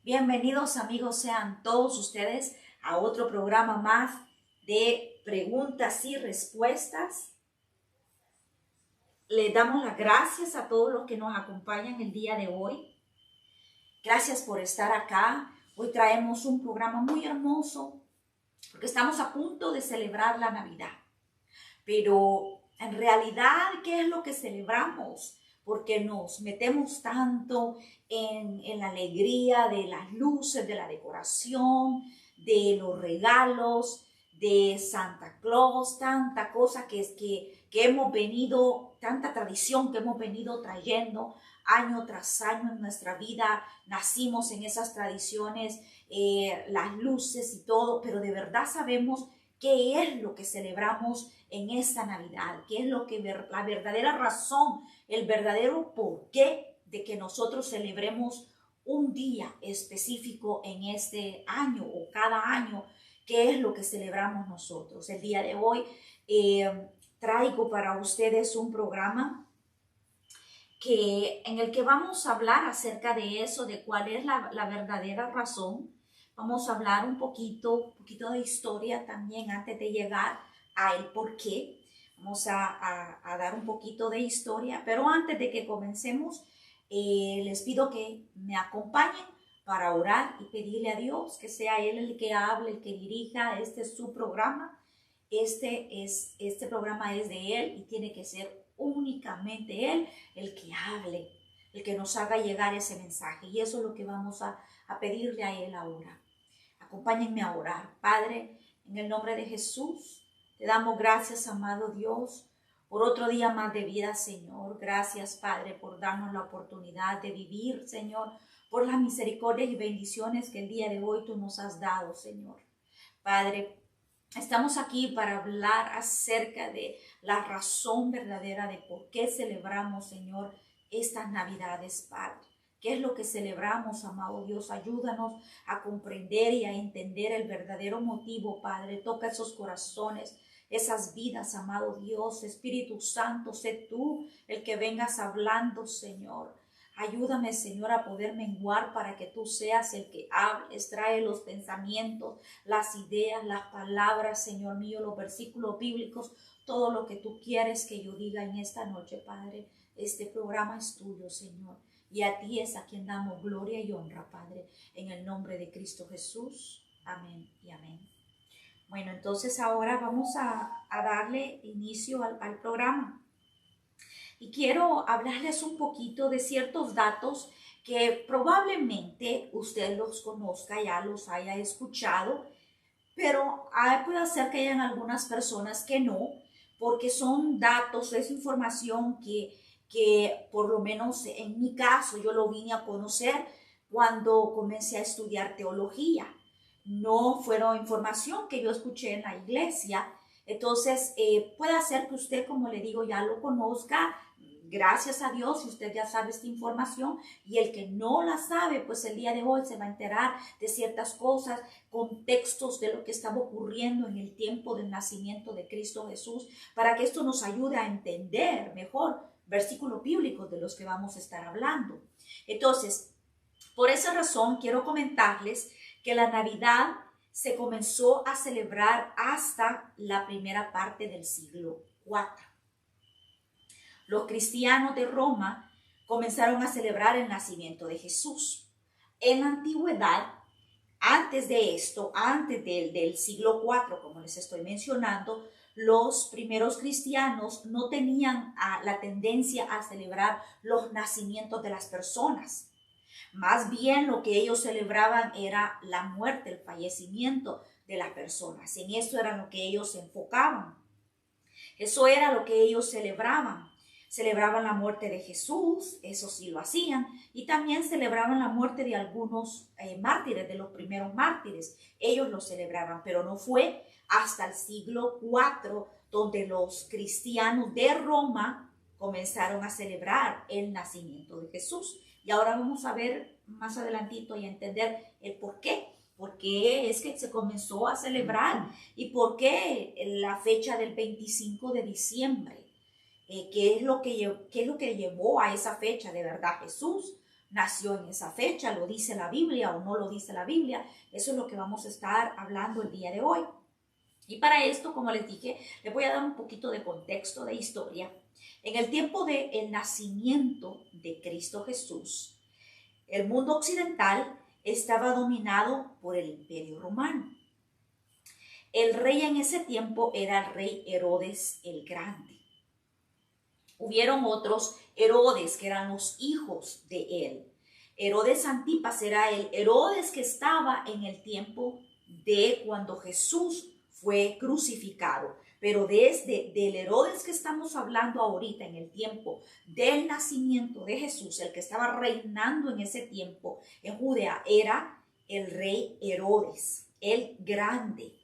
Bienvenidos amigos, sean todos ustedes a otro programa más de preguntas y respuestas. Les damos las gracias a todos los que nos acompañan el día de hoy. Gracias por estar acá. Hoy traemos un programa muy hermoso porque estamos a punto de celebrar la Navidad. Pero en realidad, ¿qué es lo que celebramos? Porque nos metemos tanto en la alegría de las luces, de la decoración, de los regalos, de Santa Claus, tanta cosa que hemos venido, tanta tradición que hemos venido trayendo año tras año en nuestra vida. Nacimos en esas tradiciones, las luces y todo, pero de verdad sabemos qué es lo que celebramos en esta Navidad, qué es lo que la verdadera razón, el verdadero porqué de que nosotros celebremos un día específico en este año o cada año, qué es lo que celebramos nosotros. El día de hoy traigo para ustedes un programa en el que vamos a hablar acerca de eso, de cuál es la verdadera razón. Vamos a hablar un poquito de historia también antes de llegar a el por qué. Vamos a dar un poquito de historia, pero antes de que comencemos, les pido que me acompañen para orar y pedirle a Dios que sea Él el que hable, el que dirija. Este es su programa. Este programa es de Él y tiene que ser únicamente Él el que hable, el que nos haga llegar ese mensaje. Y eso es lo que vamos a pedirle a Él ahora. Acompáñenme a orar. Padre, en el nombre de Jesús, te damos gracias, amado Dios, por otro día más de vida, Señor. Gracias, Padre, por darnos la oportunidad de vivir, Señor, por las misericordias y bendiciones que el día de hoy tú nos has dado, Señor. Padre, estamos aquí para hablar acerca de la razón verdadera de por qué celebramos, Señor, estas Navidades, Padre. ¿Qué es lo que celebramos, amado Dios? Ayúdanos a comprender y a entender el verdadero motivo, Padre. Toca esos corazones, esas vidas, amado Dios. Espíritu Santo, sé tú el que vengas hablando, Señor. Ayúdame, Señor, a poder menguar para que tú seas el que hables. Trae los pensamientos, las ideas, las palabras, Señor mío, los versículos bíblicos, todo lo que tú quieres que yo diga en esta noche, Padre. Este programa es tuyo, Señor, y a ti es a quien damos gloria y honra, Padre, en el nombre de Cristo Jesús. Amén y amén. Bueno, entonces ahora vamos a darle inicio al programa. Y quiero hablarles un poquito de ciertos datos que probablemente usted los conozca, ya los haya escuchado, pero puede ser que hayan algunas personas que no, porque son datos, es información que por lo menos en mi caso yo lo vine a conocer cuando comencé a estudiar teología. No fueron información que yo escuché en la iglesia. Entonces, puede ser que usted, como le digo, ya lo conozca. Gracias a Dios, si usted ya sabe esta información, y el que no la sabe, pues el día de hoy se va a enterar de ciertas cosas, contextos de lo que estaba ocurriendo en el tiempo del nacimiento de Cristo Jesús, para que esto nos ayude a entender mejor versículos bíblicos de los que vamos a estar hablando. Entonces, por esa razón quiero comentarles que la Navidad se comenzó a celebrar hasta la primera parte del siglo IV. Los cristianos de Roma comenzaron a celebrar el nacimiento de Jesús. En la antigüedad, antes de esto, antes del siglo IV, como les estoy mencionando, los primeros cristianos no tenían la tendencia a celebrar los nacimientos de las personas. Más bien lo que ellos celebraban era la muerte, el fallecimiento de las personas. En eso era lo que ellos se enfocaban. Eso era lo que ellos celebraban. Celebraban la muerte de Jesús, eso sí lo hacían, y también celebraban la muerte de algunos mártires, de los primeros mártires. Ellos lo celebraban, pero no fue hasta el siglo IV donde los cristianos de Roma comenzaron a celebrar el nacimiento de Jesús. Y ahora vamos a ver más adelantito y a entender el por qué. ¿Por qué es que se comenzó a celebrar? ¿Y por qué la fecha del 25 de diciembre? ¿Qué es lo que llevó a esa fecha de verdad Jesús? nació en esa fecha, lo dice la Biblia o no lo dice la Biblia. Eso es lo que vamos a estar hablando el día de hoy. Y para esto, como les dije, les voy a dar un poquito de contexto de historia. En el tiempo del nacimiento de Cristo Jesús, el mundo occidental estaba dominado por el Imperio Romano. El rey en ese tiempo era el rey Herodes el Grande. Hubieron otros Herodes que eran los hijos de él. Herodes Antipas era el Herodes que estaba en el tiempo de cuando Jesús fue crucificado. Pero desde del Herodes que estamos hablando ahorita en el tiempo del nacimiento de Jesús, el que estaba reinando en ese tiempo en Judea era el rey Herodes, el Grande.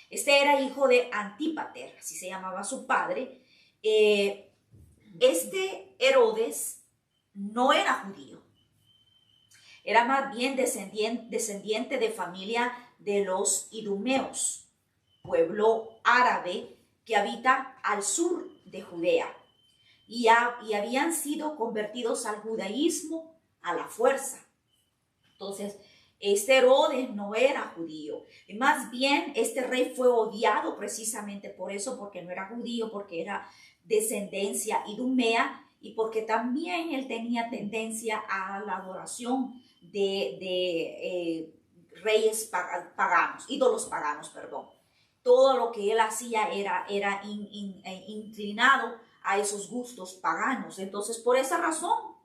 Este era hijo de Antípater, así se llamaba su padre. Este Herodes no era judío, era más bien descendiente de familia de los idumeos, pueblo árabe que habita al sur de Judea, y habían sido convertidos al judaísmo a la fuerza. Entonces, este Herodes no era judío. Y más bien, este rey fue odiado precisamente por eso, porque no era judío, porque era descendencia idumea y porque también él tenía tendencia a la adoración de reyes paganos, ídolos paganos, perdón. Todo lo que él hacía era inclinado a esos gustos paganos. Entonces, por esa razón,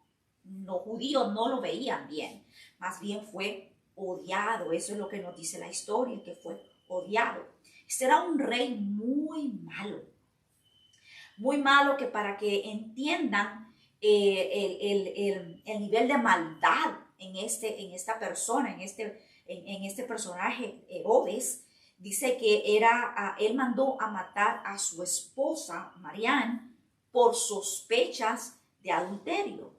los judíos no lo veían bien. Más bien fue odiado. Eso es lo que nos dice la historia, que fue odiado. Este era un rey muy malo. Muy malo, que para que entiendan el nivel de maldad en esta persona, en este personaje Herodes, dice que él mandó a matar a su esposa, Marián, por sospechas de adulterio.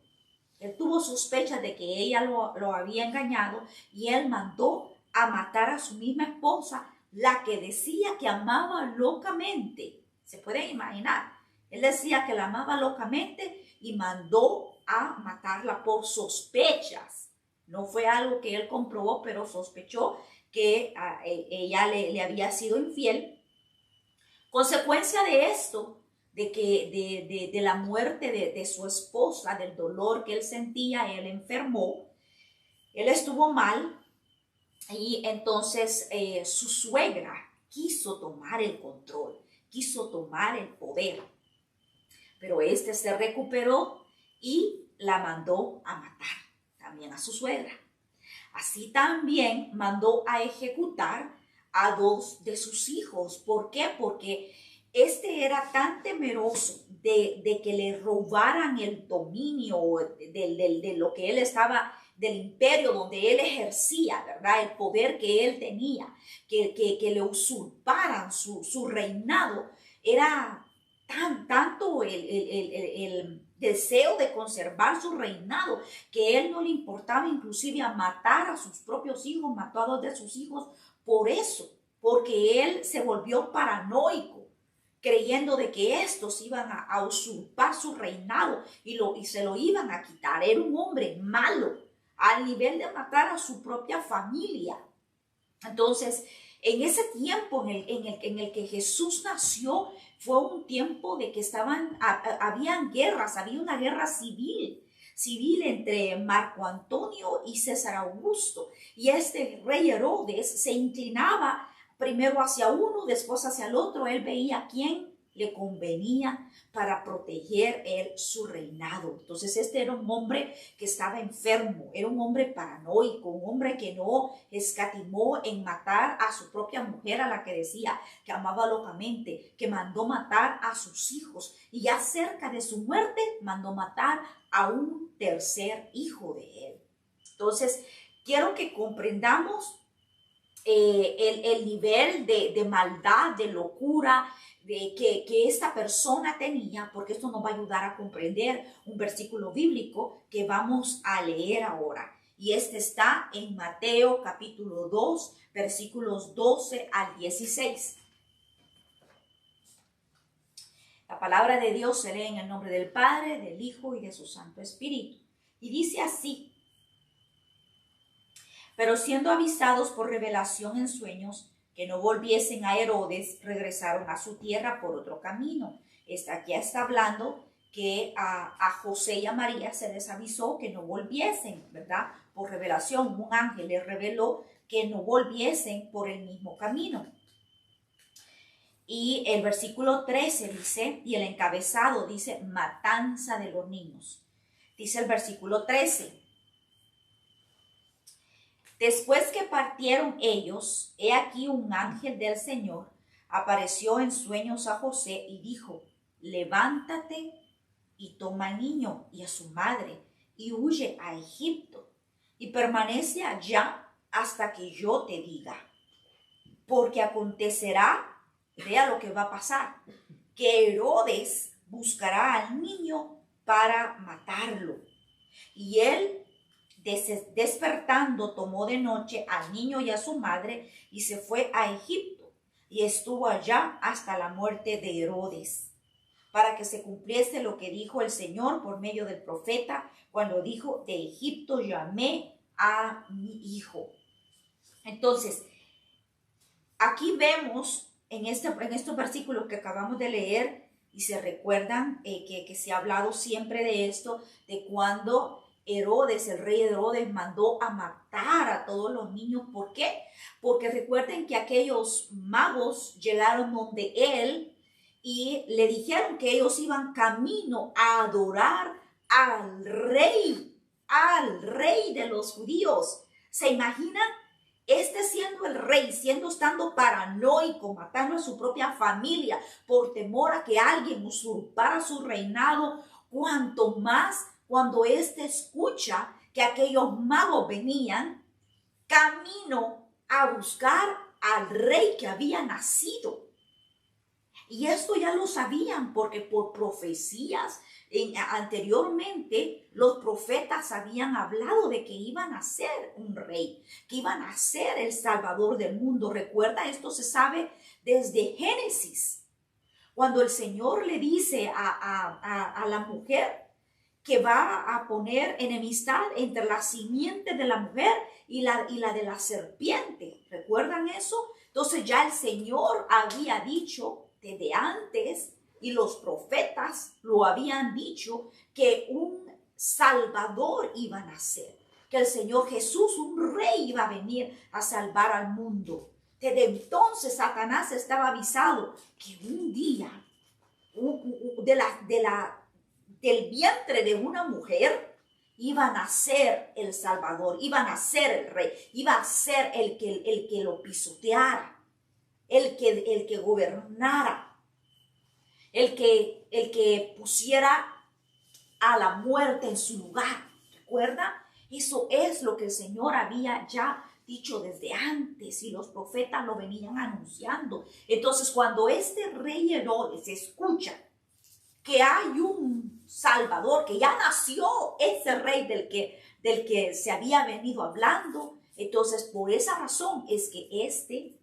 Él tuvo sospechas de que ella lo había engañado y él mandó a matar a su misma esposa, la que decía que amaba locamente. ¿Se pueden imaginar? Él decía que la amaba locamente y mandó a matarla por sospechas. No fue algo que él comprobó, pero sospechó que ella le había sido infiel. Consecuencia de esto, de la muerte de su esposa, del dolor que él sentía, él enfermó, él estuvo mal y entonces su suegra quiso tomar el control, quiso tomar el poder, pero este se recuperó y la mandó a matar también a su suegra. Así también mandó a ejecutar a 2 de sus hijos. ¿Por qué? Porque este era tan temeroso de que le robaran el dominio de lo que él estaba, del imperio donde él ejercía, ¿verdad? El poder que él tenía, que le usurparan su reinado. Era tanto el deseo de conservar su reinado, que él no le importaba inclusive a matar a sus propios hijos, mató a 2 de sus hijos por eso, porque él se volvió paranoico, creyendo de que estos iban a usurpar su reinado y se lo iban a quitar. Era un hombre malo, al nivel de matar a su propia familia. Entonces, en ese tiempo en el que Jesús nació, fue un tiempo de que habían guerras, había una guerra civil entre Marco Antonio y César Augusto. Y este rey Herodes se inclinaba primero hacia uno, después hacia el otro. Él veía quién le convenía para proteger su reinado. Entonces este era un hombre que estaba enfermo, era un hombre paranoico, un hombre que no escatimó en matar a su propia mujer, a la que decía que amaba locamente, que mandó matar a sus hijos y ya cerca de su muerte mandó matar a un tercer hijo de él. Entonces quiero que comprendamos el nivel de maldad, de locura que esta persona tenía, porque esto nos va a ayudar a comprender un versículo bíblico que vamos a leer ahora. Y este está en Mateo capítulo 2, versículos 12 al 16. La palabra de Dios se lee en el nombre del Padre, del Hijo y de su Santo Espíritu. Y dice así: pero siendo avisados por revelación en sueños que no volviesen a Herodes, regresaron a su tierra por otro camino. Aquí está hablando que a José y a María se les avisó que no volviesen, ¿verdad? Por revelación, un ángel les reveló que no volviesen por el mismo camino. Y el versículo 13 dice, y el encabezado dice, matanza de los niños. Dice el versículo 13: después que partieron ellos, he aquí un ángel del Señor apareció en sueños a José y dijo: levántate y toma al niño y a su madre y huye a Egipto y permanece allá hasta que yo te diga. Porque acontecerá, vea lo que va a pasar, que Herodes buscará al niño para matarlo. Y él, despertando, tomó de noche al niño y a su madre y se fue a Egipto y estuvo allá hasta la muerte de Herodes, para que se cumpliese lo que dijo el Señor por medio del profeta, cuando dijo: de Egipto llamé a mi hijo. Entonces, aquí vemos en estos versículos que acabamos de leer, y se recuerdan que se ha hablado siempre de esto, de cuando Herodes, el rey Herodes, mandó a matar a todos los niños. ¿Por qué? Porque recuerden que aquellos magos llegaron donde él y le dijeron que ellos iban camino a adorar al rey de los judíos. ¿Se imaginan? Siendo el rey, estando paranoico, matando a su propia familia por temor a que alguien usurpara su reinado, cuanto más cuando escucha que aquellos magos venían camino a buscar al rey que había nacido. Y esto ya lo sabían porque por profecías anteriormente los profetas habían hablado de que iban a ser un rey, que iban a ser el salvador del mundo. Recuerda, esto se sabe desde Génesis, cuando el Señor le dice a la mujer que va a poner enemistad entre la simiente de la mujer y la de la serpiente. ¿Recuerdan eso? Entonces ya el Señor había dicho desde antes, y los profetas lo habían dicho, que un salvador iba a nacer, que el Señor Jesús, un rey, iba a venir a salvar al mundo. Desde entonces Satanás estaba avisado que un día del vientre de una mujer iba a nacer el Salvador, iba a nacer el rey, iba a ser el que lo pisoteara, el que gobernara, el que pusiera a la muerte en su lugar. ¿Recuerda? Eso es lo que el Señor había ya dicho desde antes y los profetas lo venían anunciando. Entonces, cuando este rey Herodes escucha que hay un Salvador, que ya nació ese rey del que se había venido hablando, entonces por esa razón es que este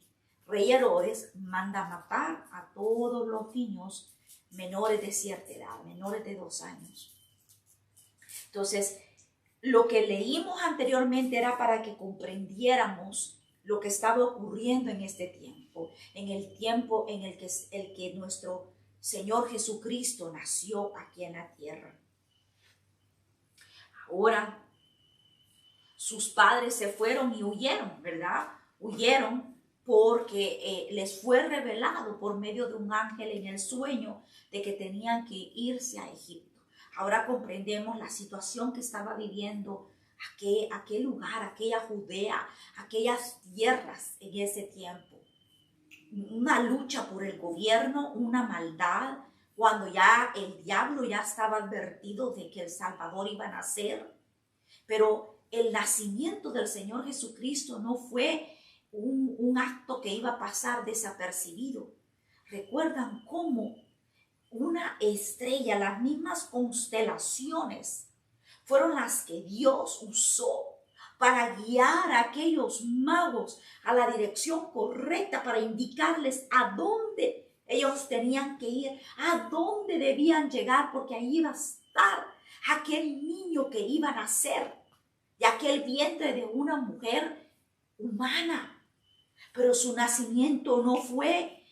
rey Herodes manda matar a todos los niños menores de cierta edad, menores de 2 años. Entonces, lo que leímos anteriormente era para que comprendiéramos lo que estaba ocurriendo en este tiempo, en el tiempo en el que nuestro Señor Jesucristo nació aquí en la tierra. Ahora, sus padres se fueron y huyeron, ¿verdad? Huyeron porque les fue revelado por medio de un ángel en el sueño de que tenían que irse a Egipto. Ahora comprendemos la situación que estaba viviendo aquel lugar, aquella Judea, aquellas tierras en ese tiempo. Una lucha por el gobierno, una maldad, cuando ya el diablo ya estaba advertido de que el Salvador iba a nacer. Pero el nacimiento del Señor Jesucristo no fue un acto que iba a pasar desapercibido. ¿Recuerdan cómo una estrella, las mismas constelaciones, fueron las que Dios usó para guiar a aquellos magos a la dirección correcta, para indicarles a dónde ellos tenían que ir, a dónde debían llegar, porque ahí iba a estar aquel niño que iba a nacer de aquel vientre de una mujer humana. Pero su nacimiento no fue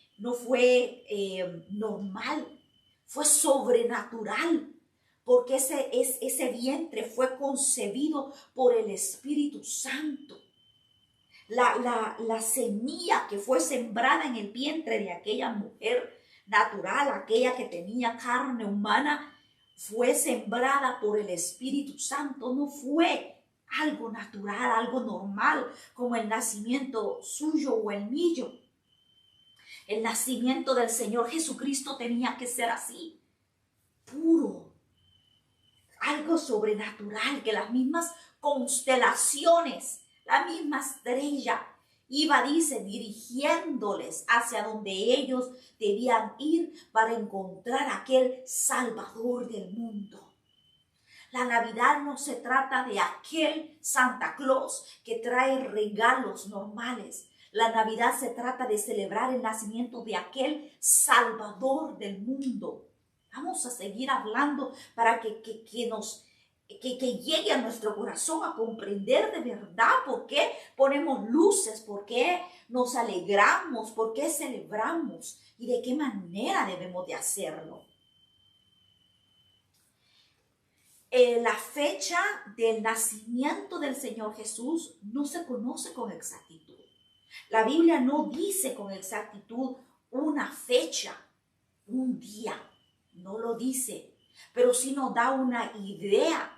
normal, fue sobrenatural, porque ese vientre fue concebido por el Espíritu Santo. La semilla que fue sembrada en el vientre de aquella mujer natural, aquella que tenía carne humana, fue sembrada por el Espíritu Santo, no fue algo natural, algo normal, como el nacimiento suyo o el mío. El nacimiento del Señor Jesucristo tenía que ser así, puro, algo sobrenatural, que las mismas constelaciones, la misma estrella iba, dice, dirigiéndoles hacia donde ellos debían ir para encontrar aquel Salvador del mundo. La Navidad no se trata de aquel Santa Claus que trae regalos normales. La Navidad se trata de celebrar el nacimiento de aquel Salvador del mundo. Vamos a seguir hablando para que llegue a nuestro corazón a comprender de verdad por qué ponemos luces, por qué nos alegramos, por qué celebramos y de qué manera debemos de hacerlo. La fecha del nacimiento del Señor Jesús no se conoce con exactitud. La Biblia no dice con exactitud una fecha, un día, no lo dice, pero sí nos da una idea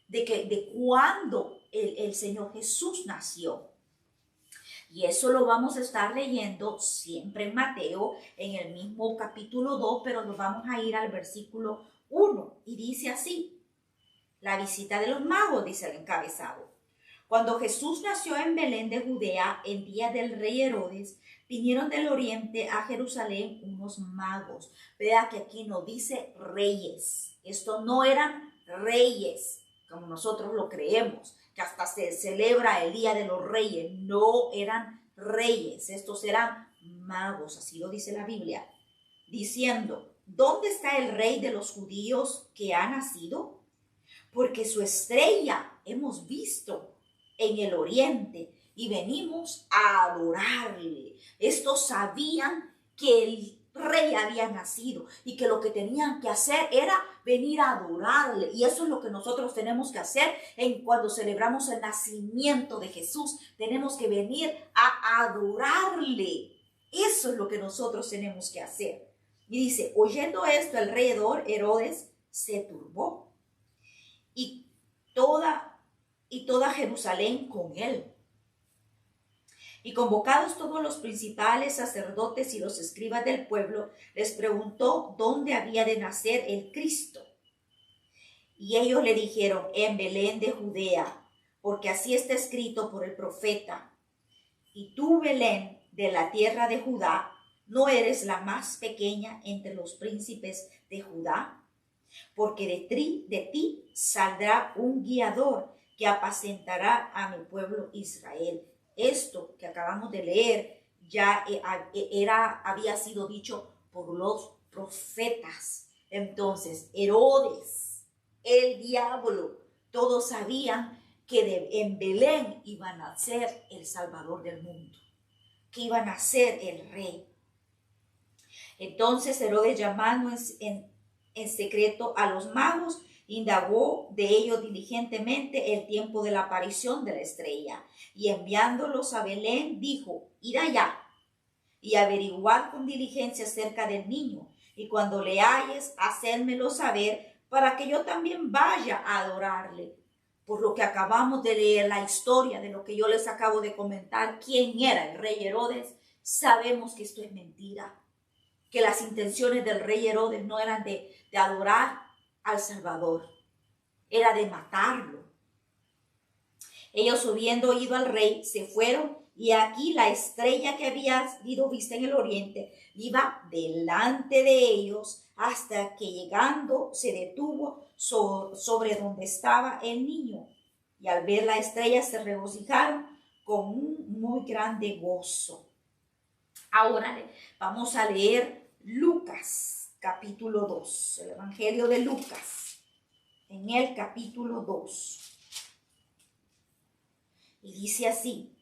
de cuándo el Señor Jesús nació. Y eso lo vamos a estar leyendo siempre en Mateo, en el mismo capítulo 2, pero nos vamos a ir al versículo 1 y dice así. La visita de los magos, dice el encabezado. Cuando Jesús nació en Belén de Judea, en día del rey Herodes, vinieron del oriente a Jerusalén unos magos. Vea que aquí no dice reyes. Estos no eran reyes, como nosotros lo creemos, que hasta se celebra el día de los reyes. No eran reyes, estos eran magos, así lo dice la Biblia, diciendo, ¿dónde está el rey de los judíos que ha nacido? Porque su estrella hemos visto en el oriente y venimos a adorarle. Estos sabían que el rey había nacido y que lo que tenían que hacer era venir a adorarle. Y eso es lo que nosotros tenemos que hacer cuando celebramos el nacimiento de Jesús. Tenemos que venir a adorarle. Eso es lo que nosotros tenemos que hacer. Y dice, oyendo esto, el rey Herodes se turbó. Y toda Jerusalén con él. Y convocados todos los principales sacerdotes y los escribas del pueblo, les preguntó dónde había de nacer el Cristo. Y ellos le dijeron, en Belén de Judea, porque así está escrito por el profeta. Y tú, Belén, de la tierra de Judá, ¿no eres la más pequeña entre los príncipes de Judá? Porque de ti saldrá un guiador que apacentará a mi pueblo Israel. Esto que acabamos de leer ya había sido dicho por los profetas. Entonces, Herodes, el diablo, todos sabían que en Belén iba a nacer el Salvador del mundo, que iba a nacer el rey. Entonces, Herodes, llamando en secreto a los magos, indagó de ellos diligentemente el tiempo de la aparición de la estrella, y enviándolos a Belén, dijo, id allá y averiguad con diligencia acerca del niño, y cuando le halles, hacedmelo saber, para que yo también vaya a adorarle. Por lo que acabamos de leer la historia de lo que yo les acabo de comentar, quién era el rey Herodes, sabemos que esto es mentira, que las intenciones del rey Herodes no eran de adorar al Salvador, era de matarlo. Ellos, habiendo oído al rey, se fueron, y aquí la estrella que había sido vista en el oriente iba delante de ellos, hasta que llegando se detuvo sobre donde estaba el niño. Y al ver la estrella se regocijaron con un muy grande gozo. Ahora vamos a leer Lucas, capítulo 2, el Evangelio de Lucas. en el capítulo 2. Y dice así: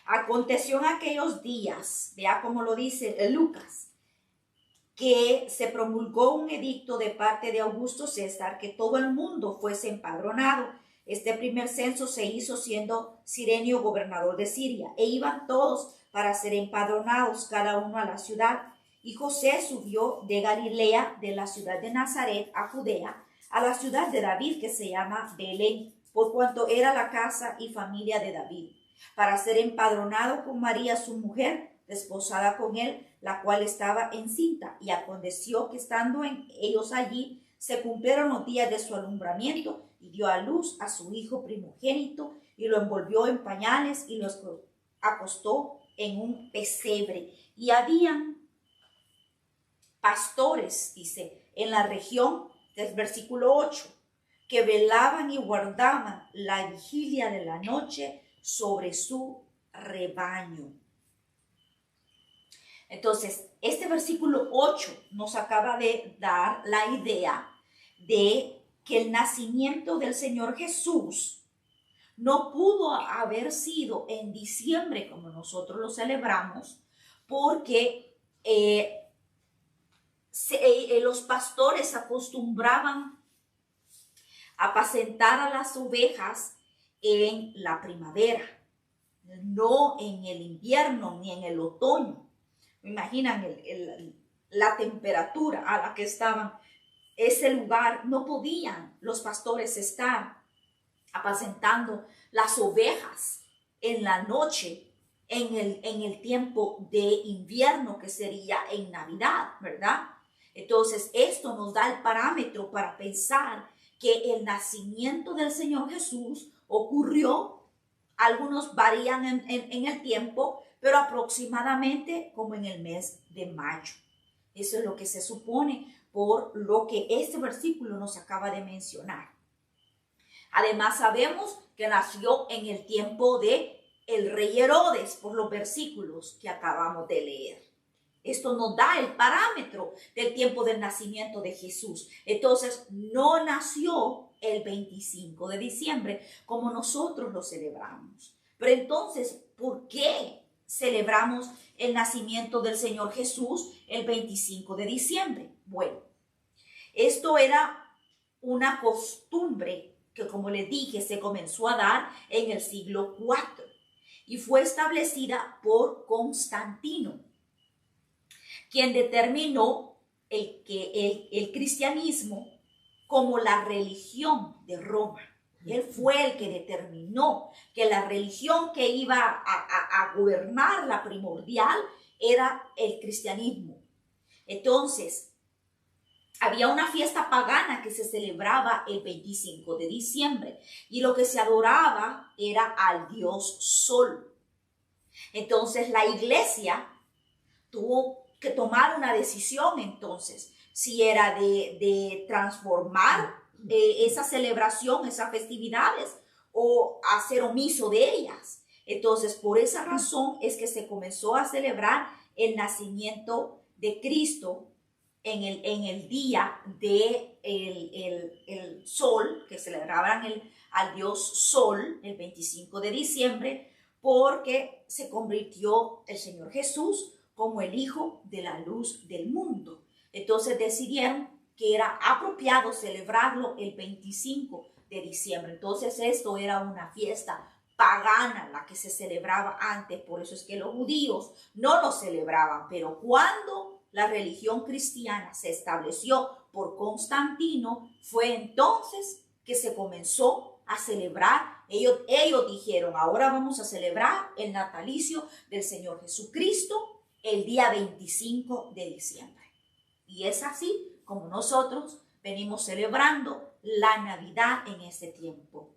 aconteció en aquellos días, vea cómo lo dice Lucas, que se promulgó un edicto de parte de Augusto César que todo el mundo fuese empadronado. Este primer censo se hizo siendo Cirenio gobernador de Siria, e iban todos para ser empadronados, cada uno a la ciudad. Y José subió de Galilea, de la ciudad de Nazaret a Judea, a la ciudad de David, que se llama Belén, por cuanto era la casa y familia de David, para ser empadronado con María su mujer, desposada con él, la cual estaba encinta. Y aconteció que estando ellos allí, se cumplieron los días de su alumbramiento, y dio a luz a su hijo primogénito, y lo envolvió en pañales, y lo acostó en un pesebre. Y habían pastores, dice, en la región del versículo 8, que velaban y guardaban la vigilia de la noche sobre su rebaño. Entonces, este versículo 8 nos acaba de dar la idea de que el nacimiento del Señor Jesús no pudo haber sido en diciembre como nosotros lo celebramos, porque los pastores acostumbraban a apacentar a las ovejas en la primavera, no en el invierno ni en el otoño. ¿Me imaginan la temperatura a la que estaban? Ese lugar no podían los pastores estar apacentando las ovejas en la noche, en el tiempo de invierno, que sería en Navidad, ¿verdad? Entonces, esto nos da el parámetro para pensar que el nacimiento del Señor Jesús ocurrió, algunos varían en el tiempo, pero aproximadamente como en el mes de mayo. Eso es lo que se supone por lo que este versículo nos acaba de mencionar. Además, sabemos que nació en el tiempo de el rey Herodes, por los versículos que acabamos de leer. Esto nos da el parámetro del tiempo del nacimiento de Jesús. Entonces, no nació el 25 de diciembre como nosotros lo celebramos. Pero entonces, ¿por qué celebramos el nacimiento del Señor Jesús el 25 de diciembre? Bueno, esto era una costumbre que, como les dije, se comenzó a dar en el siglo IV y fue establecida por Constantino, quien determinó el cristianismo como la religión de Roma. Él fue el que determinó que la religión que iba a gobernar, la primordial, era el cristianismo. Entonces, había una fiesta pagana que se celebraba el 25 de diciembre y lo que se adoraba era al dios Sol. Entonces, la iglesia tuvo que tomar una decisión entonces, si era de transformar esa celebración, esas festividades, o hacer omiso de ellas. Entonces, por esa razón es que se comenzó a celebrar el nacimiento de Cristo en el día de el sol, que celebraban al dios Sol, el 25 de diciembre, porque se convirtió el Señor Jesús como el Hijo de la luz del mundo. Entonces decidieron que era apropiado celebrarlo el 25 de diciembre. Entonces esto era una fiesta pagana, la que se celebraba antes. Por eso es que los judíos no lo celebraban. Pero cuando la religión cristiana se estableció por Constantino, fue entonces que se comenzó a celebrar. Ellos dijeron: ahora vamos a celebrar el natalicio del Señor Jesucristo el día 25 de diciembre. Y es así como nosotros venimos celebrando la Navidad en este tiempo.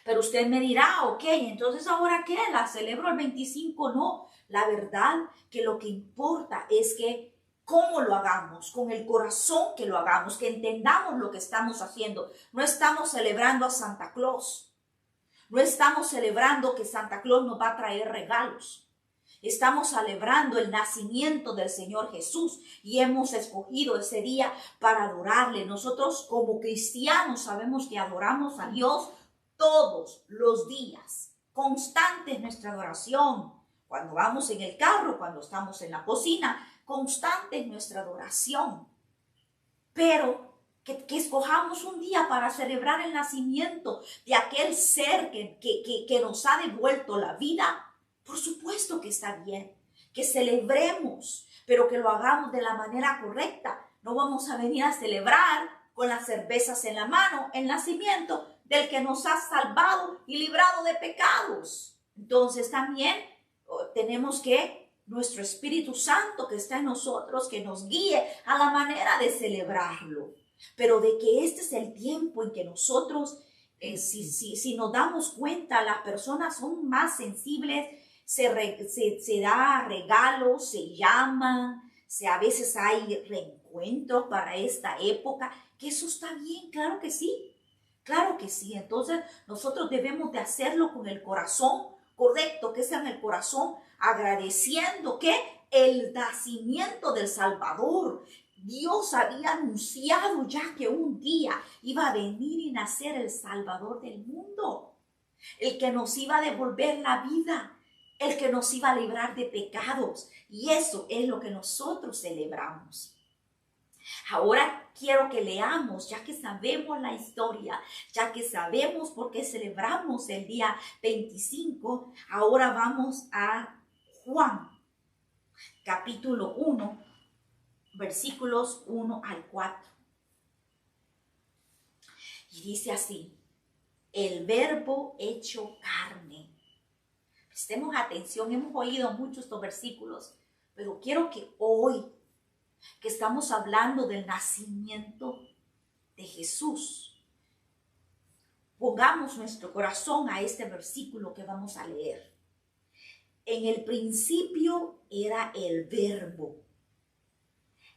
Pero usted me dirá: ok, entonces ¿ahora qué? ¿La celebro el 25? No, la verdad que lo que importa es que cómo lo hagamos, con el corazón que lo hagamos, que entendamos lo que estamos haciendo. No estamos celebrando a Santa Claus. No estamos celebrando que Santa Claus nos va a traer regalos. Estamos celebrando el nacimiento del Señor Jesús y hemos escogido ese día para adorarle. Nosotros como cristianos sabemos que adoramos a Dios todos los días. Constante es nuestra adoración. Cuando vamos en el carro, cuando estamos en la cocina, constante es nuestra adoración. Pero que escojamos un día para celebrar el nacimiento de aquel ser que nos ha devuelto la vida, por supuesto que está bien, que celebremos, pero que lo hagamos de la manera correcta. No vamos a venir a celebrar con las cervezas en la mano el nacimiento del que nos ha salvado y librado de pecados. Entonces también tenemos que nuestro Espíritu Santo que está en nosotros, que nos guíe a la manera de celebrarlo. Pero de que este es el tiempo en que nosotros, si nos damos cuenta, las personas son más sensibles, se da regalos, se llaman, a veces hay reencuentros para esta época, que eso está bien, claro que sí. Claro que sí. Entonces nosotros debemos de hacerlo con el corazón correcto, que sea en el corazón agradeciendo que el nacimiento del Salvador, Dios había anunciado ya que un día iba a venir y nacer el Salvador del mundo, el que nos iba a devolver la vida, el que nos iba a librar de pecados. Y eso es lo que nosotros celebramos. Ahora quiero que leamos, ya que sabemos la historia, ya que sabemos por qué celebramos el día 25, ahora vamos a Juan, capítulo 1, versículos 1 al 4. Y dice así: el verbo hecho carne. Prestemos atención, hemos oído muchos estos versículos, pero quiero que hoy, que estamos hablando del nacimiento de Jesús, pongamos nuestro corazón a este versículo que vamos a leer. En el principio era el verbo,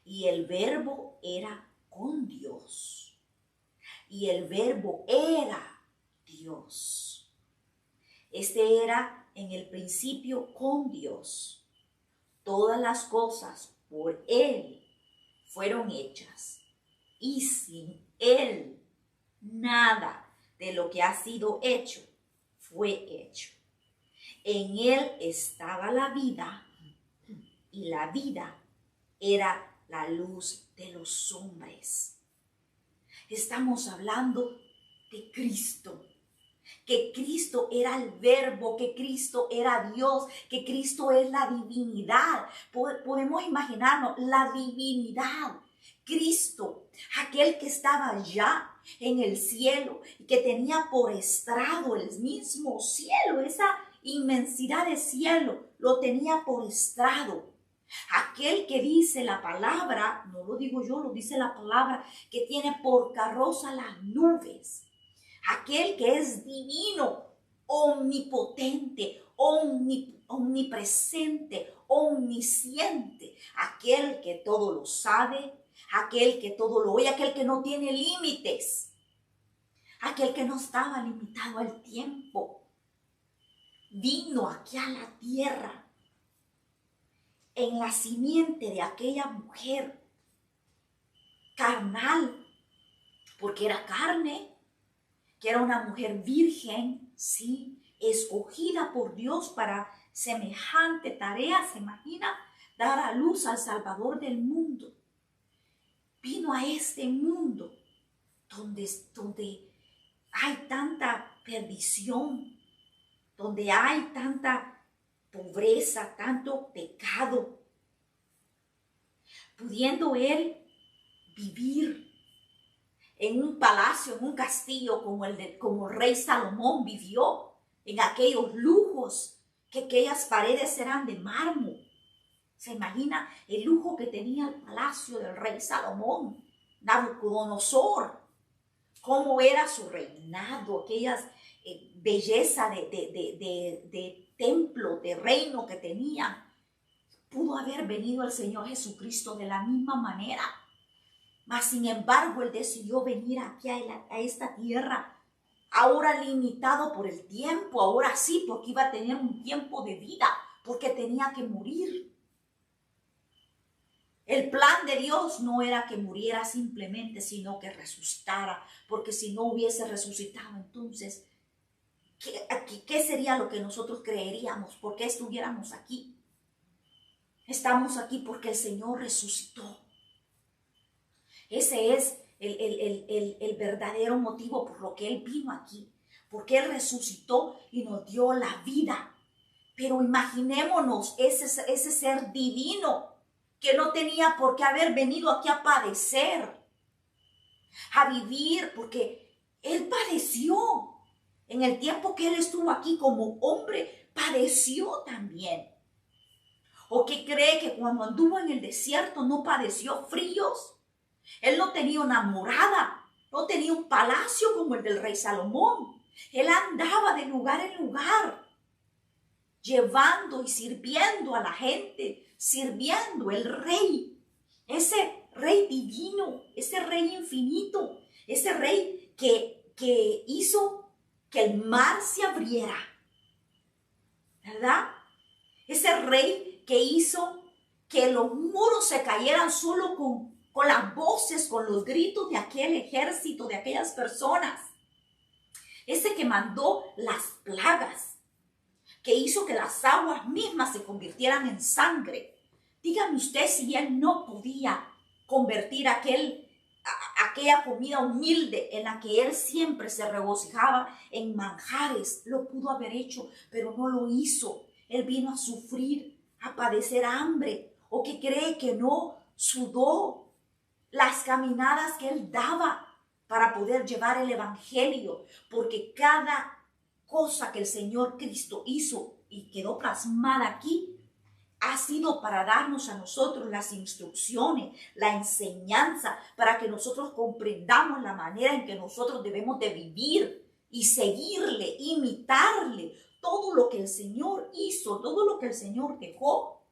y el verbo era con Dios, y el verbo era Dios. Este era en el principio con Dios. Todas las cosas por Él fueron hechas, y sin Él nada de lo que ha sido hecho fue hecho. En Él estaba la vida, y la vida era la luz de los hombres. Estamos hablando de Cristo, que Cristo era el verbo, que Cristo era Dios, que Cristo es la divinidad. Podemos imaginarnos la divinidad. Cristo, aquel que estaba allá en el cielo y que tenía por estrado el mismo cielo, esa inmensidad de cielo, lo tenía por estrado. Aquel que dice la palabra, no lo digo yo, lo dice la palabra, que tiene por carroza las nubes. Aquel que es divino, omnipotente, omnipresente, omnisciente. Aquel que todo lo sabe, aquel que todo lo oye, aquel que no tiene límites. Aquel que no estaba limitado al tiempo. Vino aquí a la tierra en la simiente de aquella mujer carnal, porque era carne, que era una mujer virgen, sí, escogida por Dios para semejante tarea. Se imagina dar a luz al Salvador del mundo. Vino a este mundo donde hay tanta perdición, donde hay tanta pobreza, tanto pecado, pudiendo él vivir en un palacio, en un castillo como el rey Salomón vivió, en aquellos lujos, que aquellas paredes eran de mármol. Se imagina el lujo que tenía el palacio del rey Salomón, Nabucodonosor, cómo era su reinado, aquellas belleza de templo, de reino que tenía. Pudo haber venido el Señor Jesucristo de la misma manera, mas sin embargo Él decidió venir aquí a esta tierra, ahora limitado por el tiempo, ahora sí, porque iba a tener un tiempo de vida porque tenía que morir. El plan de Dios no era que muriera simplemente, sino que resucitara, porque si no hubiese resucitado, entonces, ¿qué sería lo que nosotros creeríamos? ¿Por qué estuviéramos aquí? Estamos aquí porque el Señor resucitó. Ese es el verdadero motivo por lo que Él vino aquí, porque Él resucitó y nos dio la vida. Pero imaginémonos ese ser divino que no tenía por qué haber venido aquí a padecer, a vivir, porque Él padeció. En el tiempo que Él estuvo aquí como hombre, padeció también. ¿O qué cree que cuando anduvo en el desierto no padeció fríos? Él no tenía una morada, no tenía un palacio como el del rey Salomón. Él andaba de lugar en lugar, llevando y sirviendo a la gente, sirviendo el rey, ese rey divino, ese rey infinito, ese rey que hizo que el mar se abriera, ¿verdad? Ese rey que hizo que los muros se cayeran solo con las voces, con los gritos de aquel ejército, de aquellas personas. Ese que mandó las plagas, que hizo que las aguas mismas se convirtieran en sangre. Dígame usted si Él no podía convertir aquella comida humilde en la que Él siempre se regocijaba en manjares. Lo pudo haber hecho, pero no lo hizo. Él vino a sufrir, a padecer hambre. ¿O que cree que no sudó las caminadas que Él daba para poder llevar el evangelio? Porque cada cosa que el Señor Cristo hizo y quedó plasmada aquí, ha sido para darnos a nosotros las instrucciones, la enseñanza, para que nosotros comprendamos la manera en que nosotros debemos de vivir y seguirle, imitarle. Todo lo que el Señor hizo, todo lo que el Señor dejó.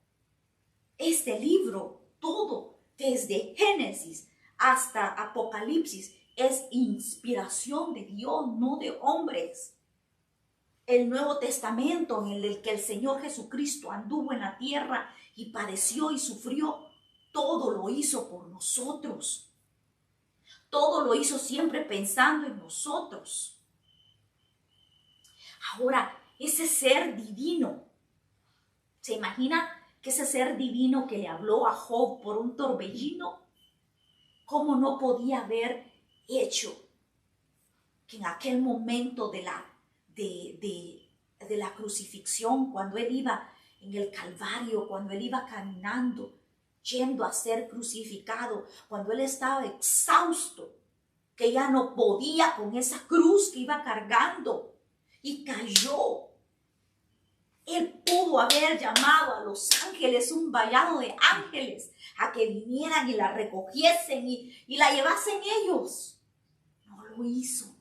Este libro, todo, desde Génesis hasta Apocalipsis, es inspiración de Dios, no de hombres. El Nuevo Testamento, en el que el Señor Jesucristo anduvo en la tierra y padeció y sufrió, todo lo hizo por nosotros. Todo lo hizo siempre pensando en nosotros. Ahora, ese ser divino, ¿se imagina que ese ser divino que le habló a Job por un torbellino, cómo no podía haber hecho que en aquel momento de la crucifixión, cuando Él iba en el Calvario, cuando Él iba caminando, yendo a ser crucificado, cuando Él estaba exhausto, que ya no podía con esa cruz que iba cargando y cayó? Él pudo haber llamado a los ángeles, un vallado de ángeles, a que vinieran y la recogiesen y la llevasen ellos. No lo hizo.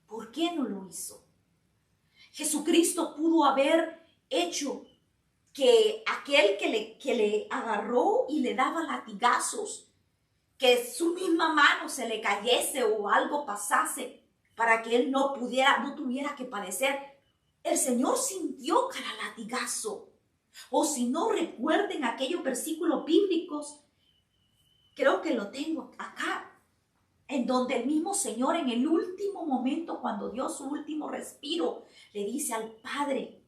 ¿Por qué no lo hizo? Jesucristo pudo haber hecho que aquel que le agarró y le daba latigazos, que su misma mano se le cayese o algo pasase para que Él no tuviera que padecer. El Señor sintió cada latigazo. O si no, recuerden aquellos versículos bíblicos, creo que lo tengo acá, en donde el mismo Señor en el último momento, cuando dio su último respiro, le dice al Padre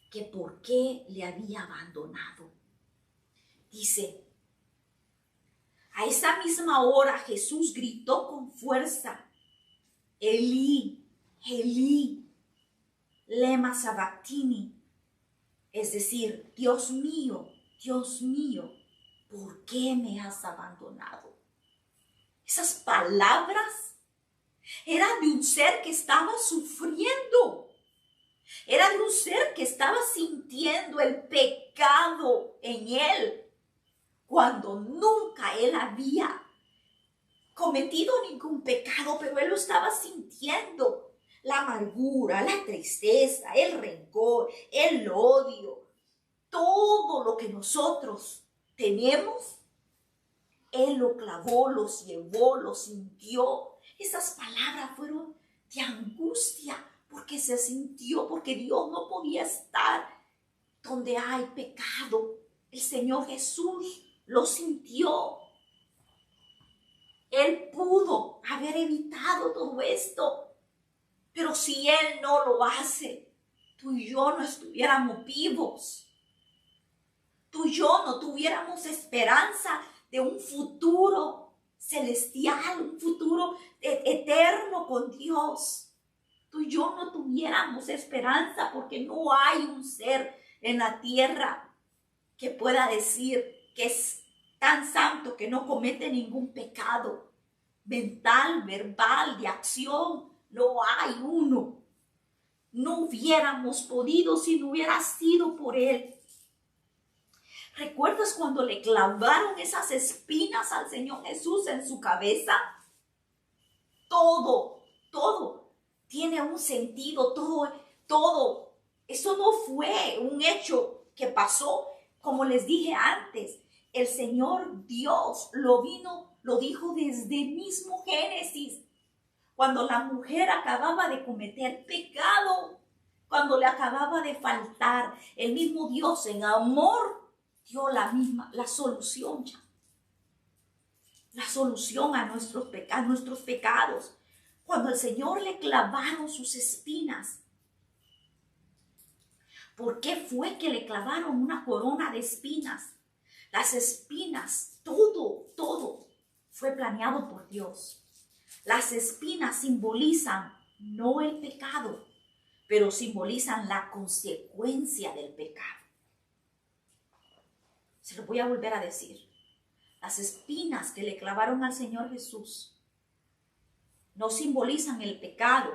que por qué le había abandonado. Dice, a esa misma hora Jesús gritó con fuerza, Elí, Elí, lema sabactini, es decir, Dios mío, ¿por qué me has abandonado? Esas palabras eran de un ser que estaba sufriendo, era de un ser que estaba sintiendo el pecado en él, cuando nunca él había cometido ningún pecado, pero él lo estaba sintiendo. La amargura, la tristeza, el rencor, el odio, todo lo que nosotros tenemos, Él lo clavó, los llevó, lo sintió. Esas palabras fueron de angustia porque se sintió, porque Dios no podía estar donde hay pecado, el Señor Jesús lo sintió. Él pudo haber evitado todo esto, pero si Él no lo hace, tú y yo no estuviéramos vivos. Tú y yo no tuviéramos esperanza de un futuro celestial, un futuro eterno con Dios. Tú y yo no tuviéramos esperanza porque no hay un ser en la tierra que pueda decir que es tan santo que no comete ningún pecado mental, verbal, de acción. No hay uno. No hubiéramos podido si no hubiera sido por Él. ¿Recuerdas cuando le clavaron esas espinas al Señor Jesús en su cabeza? Todo tiene un sentido, todo. Eso no fue un hecho que pasó, como les dije antes. El Señor Dios lo dijo desde el mismo Génesis. Cuando la mujer acababa de cometer pecado, cuando le acababa de faltar, el mismo Dios en amor dio la solución ya. La solución a nuestros pecados. Cuando el Señor le clavaron sus espinas. ¿Por qué fue que le clavaron una corona de espinas? Las espinas, todo fue planeado por Dios. Las espinas simbolizan no el pecado, pero simbolizan la consecuencia del pecado. Se lo voy a volver a decir. Las espinas que le clavaron al Señor Jesús no simbolizan el pecado,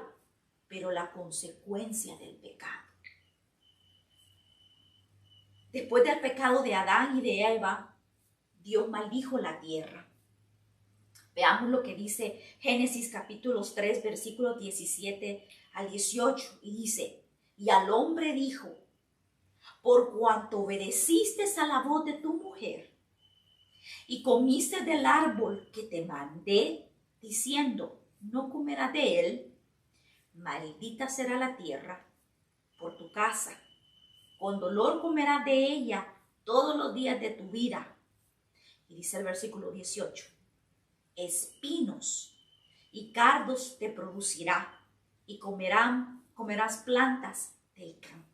pero la consecuencia del pecado. Después del pecado de Adán y de Eva, Dios maldijo la tierra. Veamos lo que dice Génesis capítulo 3, versículos 17 al 18. Y dice, y al hombre dijo, por cuanto obedeciste a la voz de tu mujer y comiste del árbol que te mandé, diciendo, no comerás de él, maldita será la tierra por tu causa. Con dolor comerás de ella todos los días de tu vida. Y dice el versículo 18, espinos y cardos te producirá y comerás plantas del campo.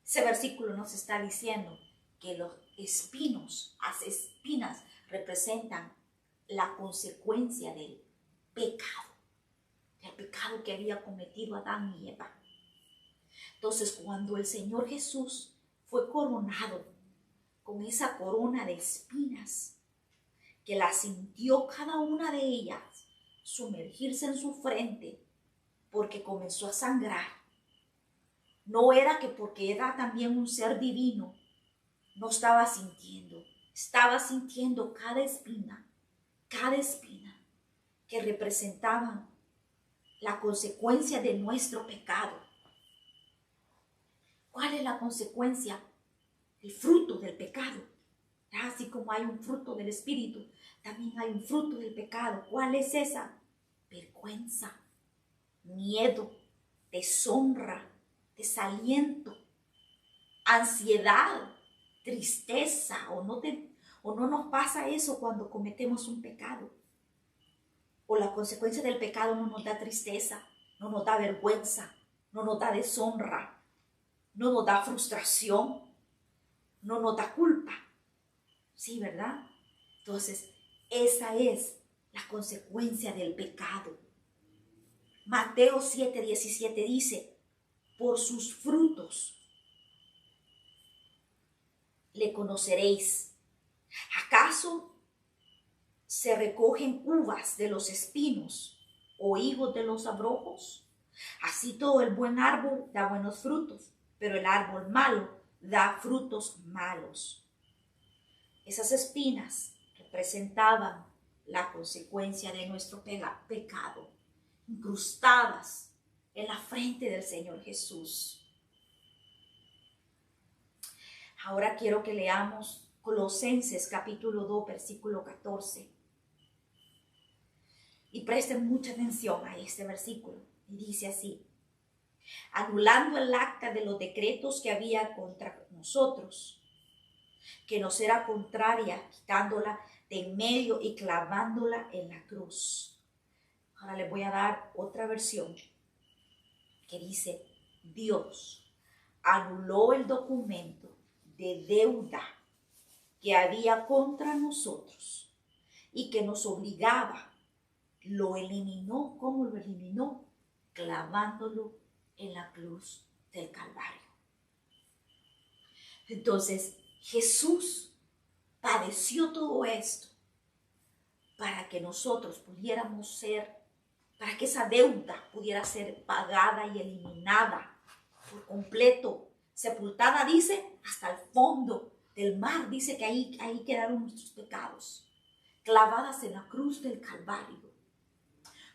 Ese versículo nos está diciendo que los espinos, las espinas representan la consecuencia del pecado que había cometido Adán y Eva. Entonces, cuando el Señor Jesús fue coronado con esa corona de espinas, que la sintió cada una de ellas sumergirse en su frente porque comenzó a sangrar, no era que porque era también un ser divino, no estaba sintiendo cada espina que representaban la consecuencia de nuestro pecado. ¿Cuál es la consecuencia? El fruto del pecado. Así como hay un fruto del Espíritu, también hay un fruto del pecado. ¿Cuál es esa? Vergüenza, miedo, deshonra, desaliento, ansiedad, tristeza. ¿O no nos pasa eso cuando cometemos un pecado? O la consecuencia del pecado no nos da tristeza, no nos da vergüenza, no nos da deshonra, no nos da frustración, no nos da culpa. Sí, ¿verdad? Entonces, esa es la consecuencia del pecado. Mateo 7:17 dice, por sus frutos le conoceréis. ¿Acaso se recogen uvas de los espinos o higos de los abrojos? Así todo el buen árbol da buenos frutos, pero el árbol malo da frutos malos. Esas espinas representaban la consecuencia de nuestro pecado, incrustadas en la frente del Señor Jesús. Ahora quiero que leamos Colosenses capítulo 2, versículo 14. Y presten mucha atención a este versículo. Y dice así, anulando el acta de los decretos que había contra nosotros, que nos era contraria, quitándola de en medio y clavándola en la cruz. Ahora les voy a dar otra versión que dice: Dios anuló el documento de deuda que había contra nosotros y que nos obligaba. Lo eliminó. ¿Cómo lo eliminó? Clavándolo en la cruz del Calvario. Entonces, Jesús padeció todo esto para que nosotros pudiéramos ser, para que esa deuda pudiera ser pagada y eliminada por completo, sepultada, dice, hasta el fondo del mar. Dice que ahí quedaron nuestros pecados, clavadas en la cruz del Calvario.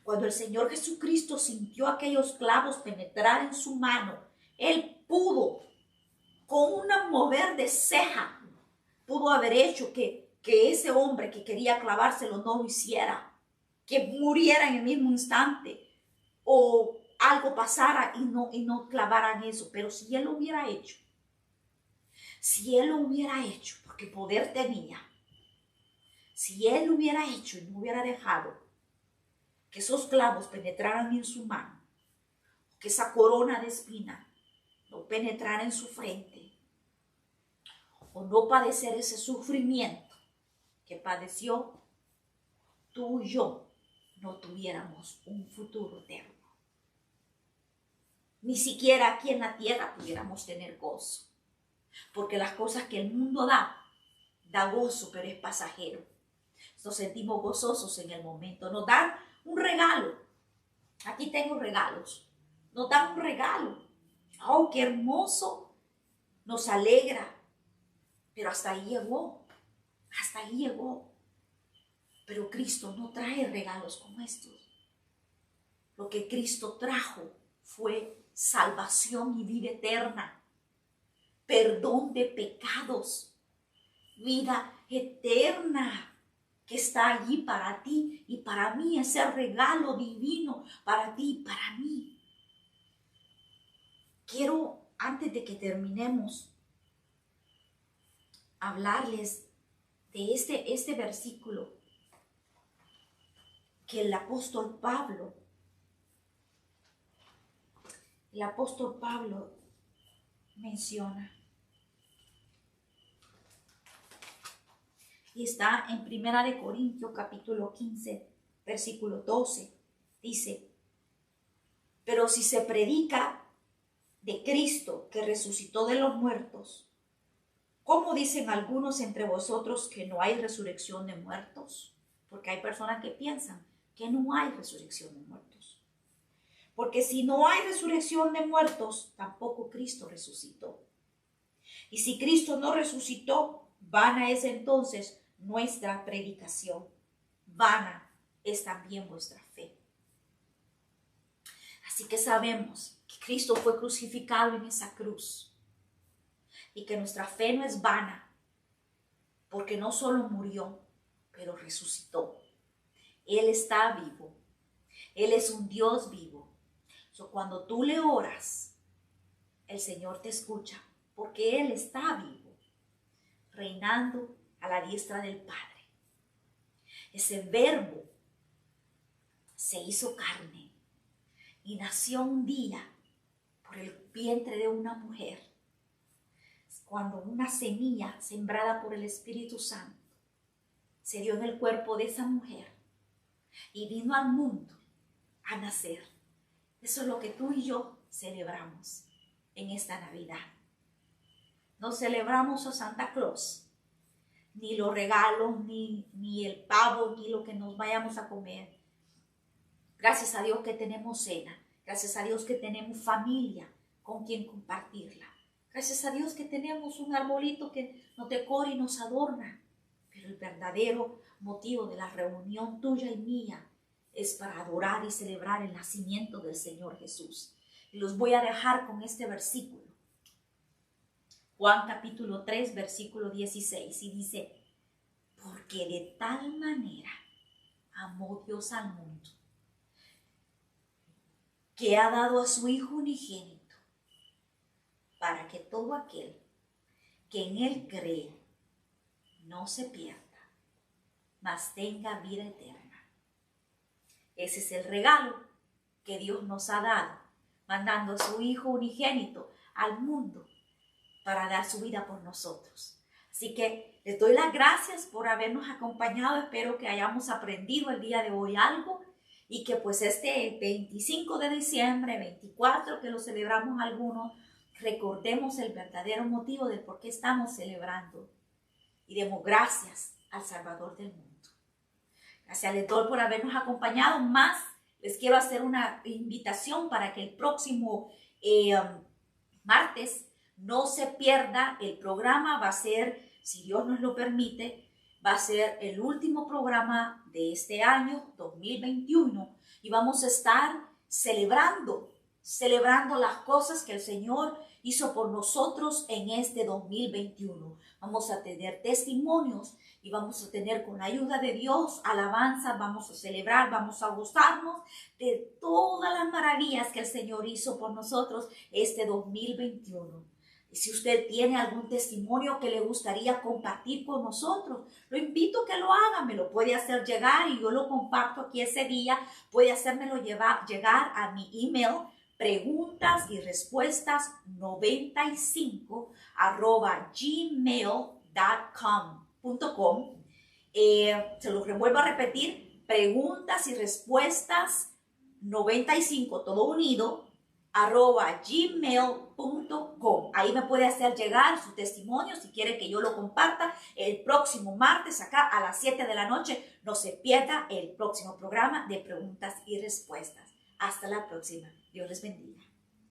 Cuando el Señor Jesucristo sintió aquellos clavos penetrar en su mano, Él pudo, con un mover de ceja, pudo haber hecho que ese hombre que quería clavárselo no lo hiciera, que muriera en el mismo instante, o algo pasara y no clavaran eso. Pero si Él lo hubiera hecho, porque poder tenía, si Él lo hubiera hecho y no hubiera dejado que esos clavos penetraran en su mano, que esa corona de espina no penetrara en su frente, o no padecer ese sufrimiento que padeció, tú y yo no tuviéramos un futuro eterno. Ni siquiera aquí en la tierra pudiéramos tener gozo, porque las cosas que el mundo da gozo, pero es pasajero. Nos sentimos gozosos en el momento, nos dan un regalo. Aquí tengo regalos. Nos dan un regalo. ¡Oh, qué hermoso! Nos alegra. Pero hasta ahí llegó. Hasta ahí llegó. Pero Cristo no trae regalos como estos. Lo que Cristo trajo fue salvación y vida eterna. Perdón de pecados. Vida eterna que está allí para ti y para mí, ese regalo divino para ti y para mí. Quiero, antes de que terminemos, hablarles de este versículo que el apóstol Pablo menciona. Y está en 1 Corintios capítulo 15, versículo 12. Dice: pero si se predica de Cristo que resucitó de los muertos, ¿cómo dicen algunos entre vosotros que no hay resurrección de muertos? Porque hay personas que piensan que no hay resurrección de muertos. Porque si no hay resurrección de muertos, tampoco Cristo resucitó. Y si Cristo no resucitó, vana es entonces nuestra predicación. Vana es también vuestra fe. Así que sabemos que Cristo fue crucificado en esa cruz y que nuestra fe no es vana, porque no solo murió, pero resucitó. Él está vivo. Él es un Dios vivo. Cuando tú le oras, el Señor te escucha, porque Él está vivo, reinando a la diestra del Padre. Ese verbo se hizo carne y nació un día por el vientre de una mujer, cuando una semilla sembrada por el Espíritu Santo se dio en el cuerpo de esa mujer y vino al mundo a nacer. Eso es lo que tú y yo celebramos en esta Navidad. No celebramos a Santa Claus, ni los regalos, ni el pavo, ni lo que nos vayamos a comer. Gracias a Dios que tenemos cena. Gracias a Dios que tenemos familia con quien compartirla. Gracias a Dios que tenemos un arbolito que nos decora y nos adorna. Pero el verdadero motivo de la reunión tuya y mía es para adorar y celebrar el nacimiento del Señor Jesús. Y los voy a dejar con este versículo. Juan capítulo 3, versículo 16. Y dice: porque de tal manera amó Dios al mundo, que ha dado a su Hijo unigénito, para que todo aquel que en Él cree no se pierda, mas tenga vida eterna. Ese es el regalo que Dios nos ha dado, mandando a su Hijo unigénito al mundo para dar su vida por nosotros. Así que les doy las gracias por habernos acompañado. Espero que hayamos aprendido el día de hoy algo y que pues este 25 de diciembre, 24 que lo celebramos algunos, recordemos el verdadero motivo del por qué estamos celebrando y demos gracias al Salvador del mundo. Gracias les doy por habernos acompañado. Más les quiero hacer una invitación para que el próximo martes no se pierda el programa. Va a ser, si Dios nos lo permite, va a ser el último programa de este año 2021 y vamos a estar celebrando las cosas que el Señor hizo por nosotros en este 2021. Vamos a tener testimonios y vamos a tener, con la ayuda de Dios, alabanza, vamos a celebrar, vamos a gozarnos de todas las maravillas que el Señor hizo por nosotros este 2021. Y si usted tiene algún testimonio que le gustaría compartir con nosotros, lo invito a que lo haga. Me lo puede hacer llegar y yo lo comparto aquí ese día. Puede hacérmelo llegar a mi email, preguntas y respuestas 95@gmail.com. Se los vuelvo a repetir, preguntas y respuestas 95, todo unido, @gmail.com. Ahí me puede hacer llegar su testimonio si quiere que yo lo comparta el próximo martes acá a las 7 de la noche. No se pierda el próximo programa de preguntas y respuestas. Hasta la próxima. Dios les bendiga.